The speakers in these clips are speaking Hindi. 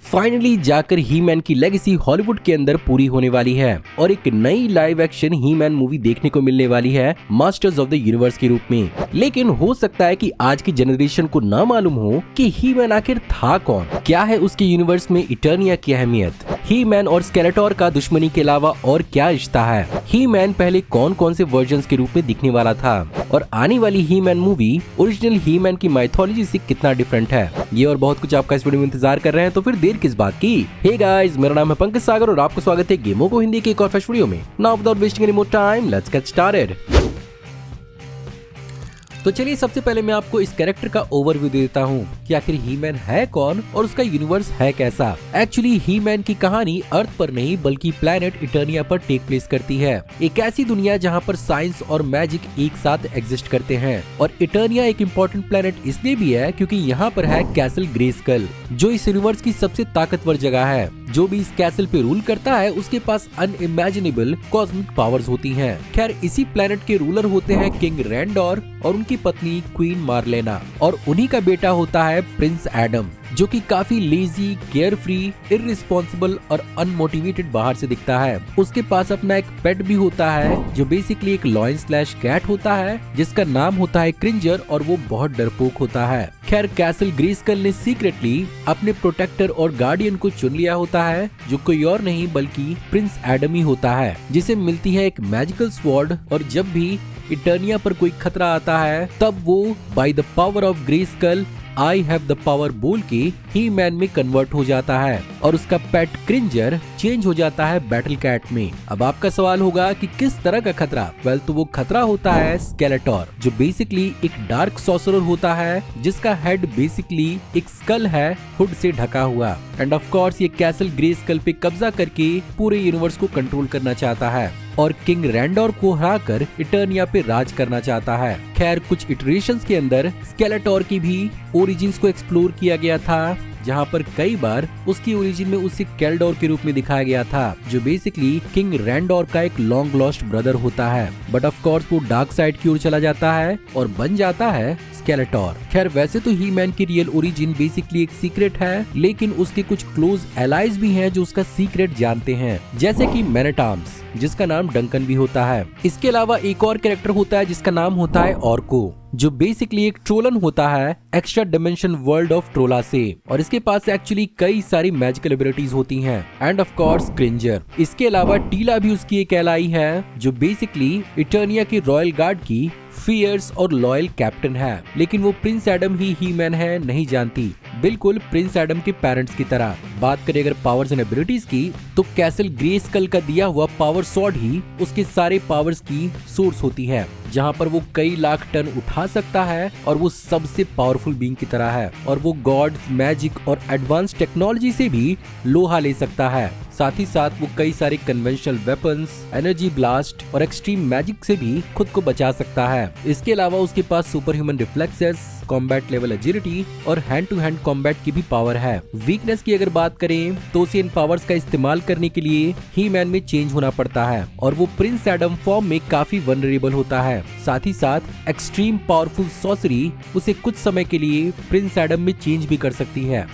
फाइनली जाकर ही मैन की लेगेसी हॉलीवुड के अंदर पूरी होने वाली है और एक नई लाइव एक्शन ही मैन मूवी देखने को मिलने वाली है मास्टर्स ऑफ द यूनिवर्स के रूप में। लेकिन हो सकता है कि आज की जनरेशन को ना मालूम हो कि ही मैन आखिर था कौन, क्या है उसके यूनिवर्स में इटर्निया की अहमियत, ही मैन और स्केलेटोर का दुश्मनी के अलावा और क्या रिश्ता है, ही मैन पहले कौन कौन से वर्जन्स के रूप में दिखने वाला था और आने वाली ही मैन मूवी ओरिजिनल ही मैन की माइथोलॉजी से कितना डिफरेंट है। ये और बहुत कुछ आपका इस वीडियो में इंतजार कर रहे हैं, तो फिर देर किस बात की। हे गाइस, मेरा नाम है पंकज सागर और आपका स्वागत है गेमों को हिंदी के एक और फ्रेश वीडियो में। Now without wasting any more time, let's get started. तो चलिए सबसे पहले मैं आपको इस कैरेक्टर का ओवरव्यू दे देता हूँ कि आखिर ही मैन है कौन और उसका यूनिवर्स है कैसा। एक्चुअली ही मैन की कहानी अर्थ पर नहीं बल्कि प्लेनेट इटर्निया पर टेक प्लेस करती है। एक ऐसी दुनिया जहाँ पर साइंस और मैजिक एक साथ एग्जिस्ट करते हैं और इटर्निया एक इम्पोर्टेंट प्लेनेट इसलिए भी है क्योंकि यहाँ पर है कैसल ग्रेस्कल, जो इस यूनिवर्स की सबसे ताकतवर जगह है। जो भी इस कैसल पे रूल करता है उसके पास अनइमेजिनेबल कॉस्मिक पावर्स होती हैं। खैर इसी प्लेनेट के रूलर होते हैं किंग रैंडोर और उनकी पत्नी क्वीन मार्लेना, और उन्हीं का बेटा होता है प्रिंस एडम, जो कि काफी लेजी, केयरफ्री, इररिस्पॉन्सिबल और अनमोटिवेटेड बाहर से दिखता है। उसके पास अपना एक पेट भी होता है जो बेसिकली एक लॉयन स्लैश कैट होता है जिसका नाम होता है क्रिंजर और वो बहुत डरपोक होता है। खैर कैसल ग्रेस्कल ने सीक्रेटली अपने प्रोटेक्टर और गार्डियन को चुन लिया होता है जो कोई और नहीं बल्कि प्रिंस एडम ही होता है, जिसे मिलती है एक मैजिकल स्वॉर्ड, और जब भी इटर्निया पर कोई खतरा आता है तब वो by the power of Grayskull I have the power बोल के ही मैन में कन्वर्ट हो जाता है और उसका पेट क्रिंजर चेंज हो जाता है बैटल कैट में। अब आपका सवाल होगा कि किस तरह का खतरा? वेल, तो वो खतरा होता है स्केलेटोर, जो बेसिकली एक डार्क सॉर्सरर होता है जिसका हेड बेसिकली एक स्कल है हुड से ढका हुआ। एंड ऑफ कोर्स ये कैसल ग्रेस्कल पे कब्जा करके पूरे यूनिवर्स को कंट्रोल करना चाहता है और किंग रैंडोर को हराकर इटर्निया पे राज करना चाहता है। खैर कुछ इटरेशंस के अंदर स्केलेटोर की भी ओरिजिन्स को एक्सप्लोर किया गया था, जहाँ पर कई बार उसकी ओरिजिन में उसे कैल्डोर के रूप में दिखाया गया था, जो बेसिकली किंग रैंडोर का एक लॉन्ग लॉस्ट ब्रदर होता है। बट ऑफ कोर्स वो डार्क साइड की ओर चला जाता है और बन जाता है स्केलेटोर। खैर वैसे तो ही मैन की रियल ओरिजिन बेसिकली एक सीक्रेट है, लेकिन उसके कुछ क्लोज एलाइज भी हैं जो उसका सीक्रेट जानते हैं, जैसे कि मैन एट आर्म्स जिसका नाम डंकन भी होता है। इसके अलावा एक और कैरेक्टर होता है जिसका नाम होता है ऑर्को, जो बेसिकली एक ट्रोलन होता है एक्स्ट्रा डिमेंशन वर्ल्ड ऑफ ट्रोला से, और इसके पास एक्चुअली कई सारी मैजिकल एबिलिटीज होती हैं। And of course Cringer. इसके अलावा टीला भी उसकी एक एलाई है जो बेसिकली इटर्निया की रॉयल गार्ड की फियर्स और लॉयल कैप्टन है, लेकिन वो प्रिंस एडम ही मैन है नहीं जानती, बिल्कुल प्रिंस एडम के पेरेंट्स की तरह। बात करें अगर पावर्स एंड एबिलिटीज की, तो कैसल ग्रेस्कल का दिया हुआ पावर सॉर्ड ही उसके सारे पावर्स की सोर्स होती है, जहाँ पर वो कई लाख टन उठा सकता है और वो सबसे पावरफुल बीइंग की तरह है, और वो गॉड्स, मैजिक और एडवांस टेक्नोलॉजी से भी लोहा ले सकता है। साथ ही साथ वो कई सारे कन्वेंशनल वेपन्स, एनर्जी ब्लास्ट और एक्सट्रीम मैजिक से भी खुद को बचा सकता है। इसके अलावा उसके पास super human reflexes, combat level agility और हैंड टू हैंड कॉम्बैट की भी पावर है। वीकनेस की अगर बात करें तो उसे इन पावर्स का इस्तेमाल करने के लिए ही मैन में चेंज होना पड़ता है और वो प्रिंस एडम फॉर्म में काफी वनरेबल होता है। साथ ही साथ एक्सट्रीम पावरफुल सॉर्सरी उसे कुछ समय के लिए प्रिंस एडम में चेंज भी कर सकती है।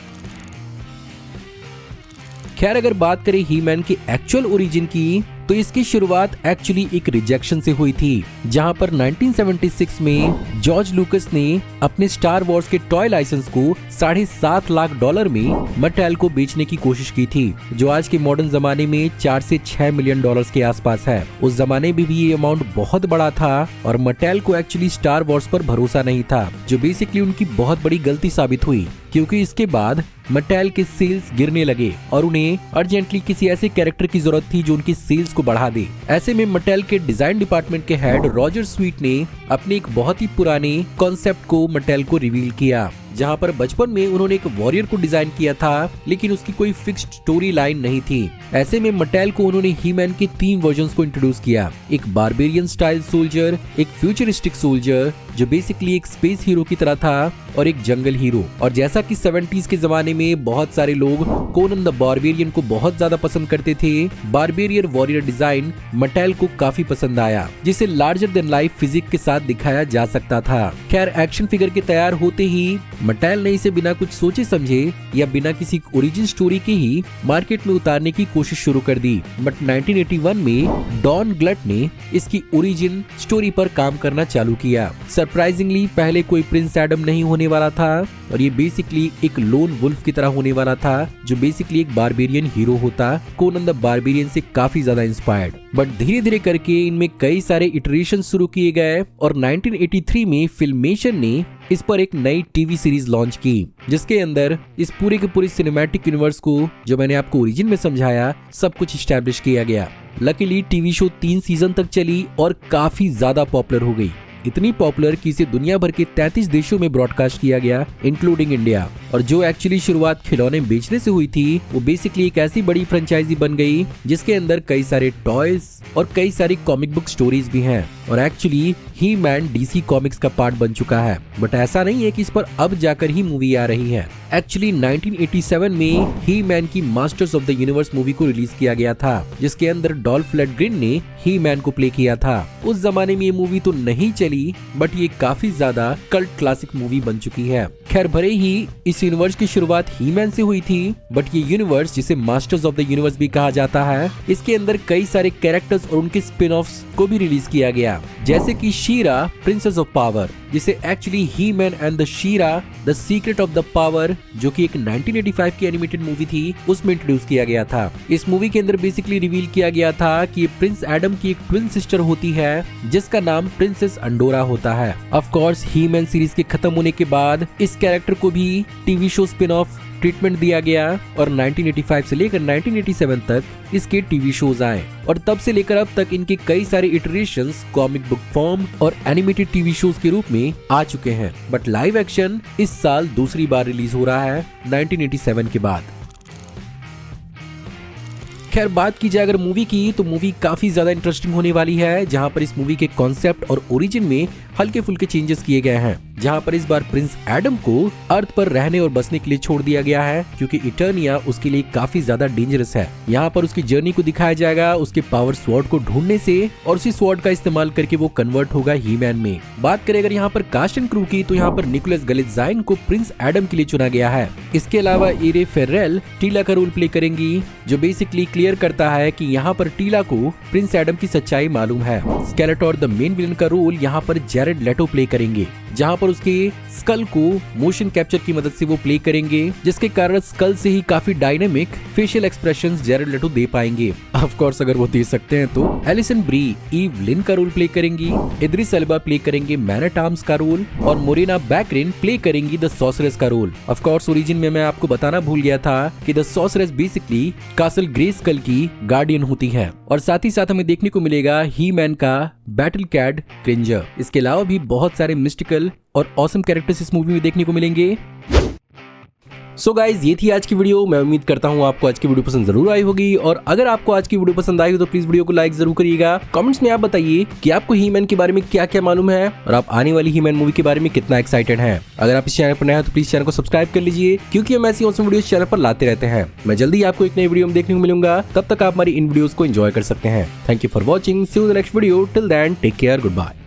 खैर अगर बात करें ही मैन की एक्चुअल ओरिजिन की, तो इसकी शुरुआत एक्चुअली एक रिजेक्शन से हुई थी, जहां पर 1976 में जॉर्ज लुकस ने अपने स्टार वॉर्स के टॉय लाइसेंस को $7.5 लाख में मटेल को बेचने की कोशिश की थी, जो आज के मॉडर्न जमाने में 4 से 6 मिलियन डॉलर्स के आसपास है। उस जमाने में भी ये अमाउंट बहुत बड़ा था और मटेल को एक्चुअली स्टार वॉर्स पर भरोसा नहीं था, जो बेसिकली उनकी बहुत बड़ी गलती साबित हुई, क्योंकि इसके बाद मटेल के सेल्स गिरने लगे और उन्हें अर्जेंटली किसी ऐसे कैरेक्टर की जरूरत थी जो उनकी सेल्स को बढ़ा दे। ऐसे में मटेल के डिजाइन डिपार्टमेंट के हेड रॉजर स्वीट ने अपने एक बहुत ही पुराने कॉन्सेप्ट को मटेल को रिवील किया, जहां पर बचपन में उन्होंने एक वॉरियर को डिजाइन किया था, लेकिन उसकी कोई फिक्स्ड स्टोरी लाइन नहीं थी। ऐसे में मटेल को उन्होंने ही मैन के 3 वर्जन्स को इंट्रोड्यूस किया, एक बारबेरियन स्टाइल सोल्जर, एक फ्यूचरिस्टिक सोल्जर जो बेसिकली एक स्पेस हीरो की तरह था, और एक जंगल हीरो। और जैसा कि 70s के जमाने में बहुत सारे लोग कोनन द बारबेरियन को बहुत ज्यादा पसंद करते थे। बारबेरियर वॉरियर डिजाइन मटैल को काफी पसंद आया, जिसे लार्जर देन लाइफ फिजिक के साथ दिखाया जा सकता था। खैर एक्शन फिगर के तैयार होते ही मटैल ने इसे बिना कुछ सोचे समझे या बिना किसी ओरिजिन स्टोरी के ही मार्केट में उतारने की कोशिश शुरू कर दी। बट 1981 में डॉन ग्लट ने इसकी ओरिजिन स्टोरी पर काम करना चालू किया। सरप्राइजिंगली पहले कोई प्रिंस एडम नहीं होने वाला था और ये बेसिकली एक लोन वुल्फ की तरह होने वाला था, जो बेसिकली एक बारबेरियन हीरो होता, कोनन द बारबेरियन से काफी ज्यादा इंस्पायर्ड। बट धीरे धीरे करके इनमें कई सारे इटरेशन शुरू किए गए और 1983 में फिल्मेशन ने इस पर एक नई टीवी सीरीज लॉन्च की, जिसके अंदर इस पूरे के पूरे सिनेमैटिक यूनिवर्स को, जो मैंने आपको ओरिजिन में समझाया, सब कुछ एस्टैब्लिश किया गया। लकीली टीवी शो 3 सीजन तक चली और काफी ज्यादा पॉपुलर हो गई, इतनी पॉपुलर कि इसे दुनिया भर के 33 देशों में ब्रॉडकास्ट किया गया, इंक्लूडिंग इंडिया। और जो एक्चुअली शुरुआत खिलौने बेचने से हुई थी, वो बेसिकली एक ऐसी बड़ी फ्रेंचाइजी बन गई जिसके अंदर कई सारे टॉयज और कई सारी कॉमिक बुक स्टोरीज भी हैं। और actually He man DC comics का पार्ट बन चुका है। बट ऐसा नहीं है कि इस पर अब जाकर ही मूवी आ रही है। एक्चुअली 1987 में ही मैन की masters of the universe movie को रिलीज किया गया था, जिसके अंदर डॉल्फ लंडग्रेन ने ही मैन को प्ले किया था। उस जमाने में ये मूवी तो नहीं चली, बट ये काफी ज्यादा कल्ट क्लासिक मूवी बन चुकी है। खैर भले ही इस यूनिवर्स की शुरुआत ही मैन से हुई थी, बट ये यूनिवर्स, जिसे मास्टर्स ऑफ द यूनिवर्स भी कहा जाता है, इसके अंदर कई सारे कैरेक्टर्स और उनके स्पिन ऑफ्स को भी रिलीज किया गया, जैसे कि शीरा प्रिंसेस ऑफ पावर, जिसे actually He Man and the She Ra the secret of the power, जो कि एक 1985 की एनिमेटेड मूवी थी, उसमें इंट्रोड्यूस किया गया था। इस मूवी के अंदर बेसिकली रिवील किया गया था कि प्रिंस एडम की एक ट्विन सिस्टर होती है, जिसका नाम प्रिंसेस अंडोरा होता है। Of course he man series के खत्म होने के बाद इस कैरेक्टर को भी TV show spin off treatment दिया गया और 1985 से लेकर 1987 तक इसके टीवी शोज आए और तब से लेकर अब तक इनके कई सारे इटरेशंस कॉमिक बुक फॉर्म और एनिमेटेड टीवी शोज के रूप में आ चुके हैं। बट लाइव एक्शन इस साल दूसरी बार रिलीज हो रहा है 1987 के बाद। खैर बात की जाए अगर मूवी की, तो मूवी काफी ज्यादा इंटरेस्टिंग होने वाली है, जहां पर इस मूवी के कॉन्सेप्ट और ओरिजिन में हल्के फुल्के चेंजेस किए गए हैं। जहां पर इस बार प्रिंस एडम को अर्थ पर रहने और बसने के लिए छोड़ दिया गया है, क्योंकि इटर्निया उसके लिए काफी ज्यादा डेंजरस है। यहाँ पर उसकी जर्नी को दिखाया जाएगा, उसके पावर स्वॉर्ड को ढूंढने से, और उसी स्वॉर्ड का इस्तेमाल करके वो कन्वर्ट होगा ही मैन में। बात करें अगर यहाँ पर कास्ट एंड क्रू की, तो यहाँ पर निकोलस गलित्ज़ाइन को प्रिंस एडम के लिए चुना गया है। इसके अलावा एरे फेरेल टीला का रोल प्ले करेंगी, जो बेसिकली क्लियर करता है कि यहाँ पर टीला को प्रिंस एडम की सच्चाई मालूम है। स्केलेटोर द मेन विलन का रोल यहाँ पर जैरेड लेटो प्ले करेंगे, जहां पर उसके स्कल को मोशन कैप्चर की मदद से वो प्ले करेंगे, जिसके कारण स्कल से ही काफी डायनेमिक फेशियल एक्सप्रेशंस जैरेड लेटो दे पाएंगे। ऑफ कोर्स अगर वो दे सकते हैं तो। एलिसन ब्री ईव लिन का रोल प्ले करेंगी, इद्रिस एल्बा प्ले करेंगे मैन एट आर्म्स का रोल और मोरेना बैकरिन प्ले करेंगी द सॉर्सरेस का रोल। ऑफ कोर्स ओरिजिन में मैं आपको बताना भूल गया था कि द सॉर्सरेस बेसिकली कासल ग्रेस्कल की गार्डियन होती है और साथ ही साथ हमें देखने को मिलेगा ही मैन का बैटल कैड क्रिंजर। इसके अलावा भी बहुत सारे मिस्टिकल और ऑसम कैरेक्टर्स इस मूवी में देखने को मिलेंगे। सो गाइज ये थी आज की वीडियो। मैं उम्मीद करता हूँ आपको आज की वीडियो पसंद जरूर आई होगी, और अगर आपको आज की वीडियो पसंद आई हो तो प्लीज वीडियो को लाइक जरूर करिएगा। कमेंट्स में आप बताइए कि आपको ही मैन के बारे में क्या क्या मालूम है और आप आने वाली ही मैन मूवी के बारे में कितना एक्साइटेड हैं। अगर आप इस चैनल पर नए हैं तो प्लीज चैनल को सब्सक्राइब कर लीजिए, क्योंकि हम ऐसी ऑसम वीडियोस चैनल पर लाते रहते हैं। मैं जल्दी आपको एक नई वीडियो में देखने को मिलूंगा, तब तक आप हमारी इन वीडियोस को एंजॉय कर सकते हैं। Thank you for watching, see you in the next video, till then take care, good bye.